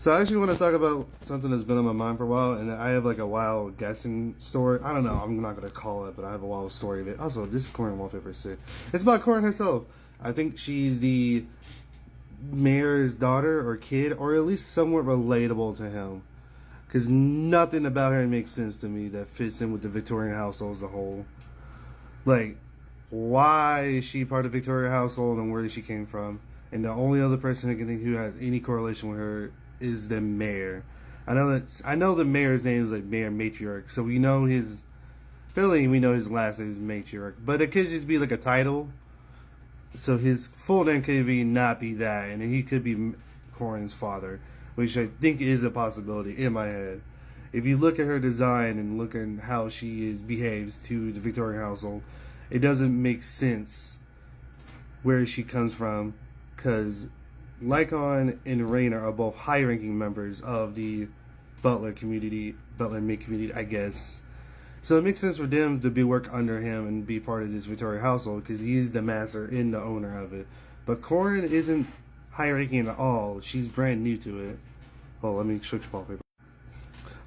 So I actually want to talk about something that's been on my mind for a while, and I have like a wild guessing story. I don't know, I'm not going to call it, but I have a wild story of it. Also, this Corin wallpaper is sick. It's about Corin herself. I think she's the mayor's daughter or kid, or at least somewhat relatable to him. Because nothing about her makes sense to me that fits in with the Victorian household as a whole. Like, why is she part of the Victorian household and where she came from? And the only other person I can think who has any correlation with her is the mayor. I know the mayor's name is like Mayor Matriarch, so we know his last name is Matriarch, but it could just be like a title. So his full name could not be that, and he could be Corin's father, which I think is a possibility in my head. If you look at her design and look at how she behaves to the Victorian household, it doesn't make sense where she comes from, because Lycon and Raina are both high-ranking members of the Butler maid community, I guess. So it makes sense for them to work under him and be part of this Victoria household, because he's the master and the owner of it. But Corin isn't high-ranking at all. She's brand new to it. Oh, let me switch wallpaper.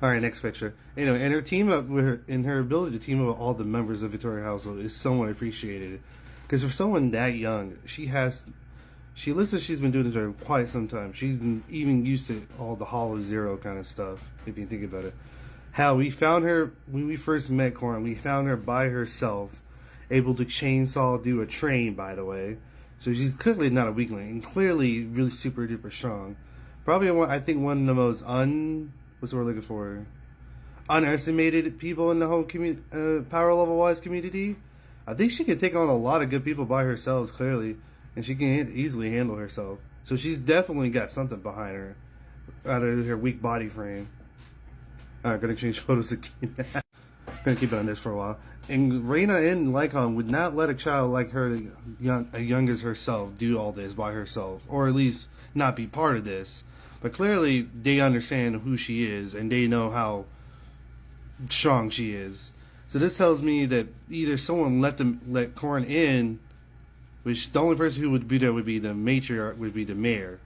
All right, next picture. Anyway, and her team up with her, and her ability to team up with all the members of the Victoria household is somewhat appreciated. Because for someone that young, she looks like she's been doing this for quite some time. She's even used to all the Hollow Zero kind of stuff, if you think about it. How we found her, when we first met Corin, we found her by herself, able to chainsaw do a train, by the way. So she's clearly not a weakling, and clearly really super duper strong. Probably, I think, one of the most what's the word looking for? Underestimated people in the whole power level wise community. I think she can take on a lot of good people by herself, clearly. And she can easily handle herself. So she's definitely got something behind her, out of her weak body frame. Alright, gonna change photos again. Gonna keep it on this for a while. And Raina and Lycon would not let a child like her, young as herself, do all this by herself. Or at least not be part of this. But clearly, they understand who she is, and they know how strong she is. So this tells me that either someone let Corin in, which the only person who would be there would be the matriarch, would be the mayor.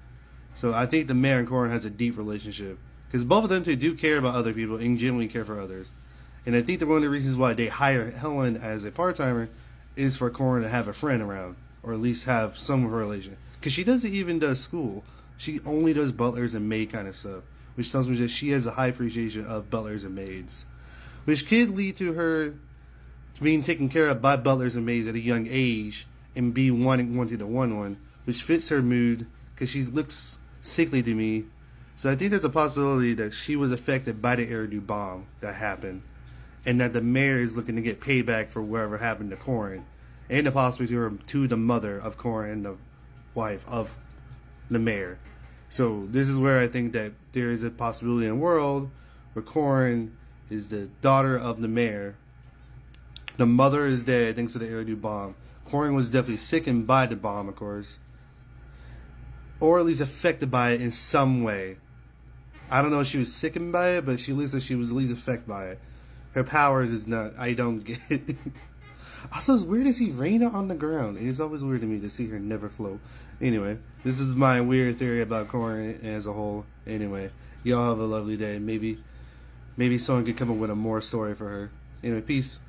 So I think the mayor and Corin has a deep relationship, because both of them two do care about other people and genuinely care for others. And I think that one of the reasons why they hire Helen as a part-timer is for Corin to have a friend around, or at least have some relation. Because she doesn't even do school. She only does butlers and maid kind of stuff, which tells me that she has a high appreciation of butlers and maids, which could lead to her being taken care of by butlers and maids at a young age, and be wanting to one, which fits her mood, because she looks sickly to me. So I think there's a possibility that she was affected by the Eridu bomb that happened, and that the mayor is looking to get payback for whatever happened to Corin, and the possibility to the mother of Corin and the wife of the mayor. So this is where I think that there is a possibility in the world where Corin is the daughter of the mayor. The mother is dead thanks to the Eridu bomb. Corin was definitely sickened by the bomb, of course. Or at least affected by it in some way. I don't know if she was sickened by it, but she looks like she was at least affected by it. Her powers is not, I don't get it. Also, it's weird to see Raina on the ground. It's always weird to me to see her never float. Anyway, this is my weird theory about Corin as a whole. Anyway, y'all have a lovely day. Maybe someone could come up with a more story for her. Anyway, peace.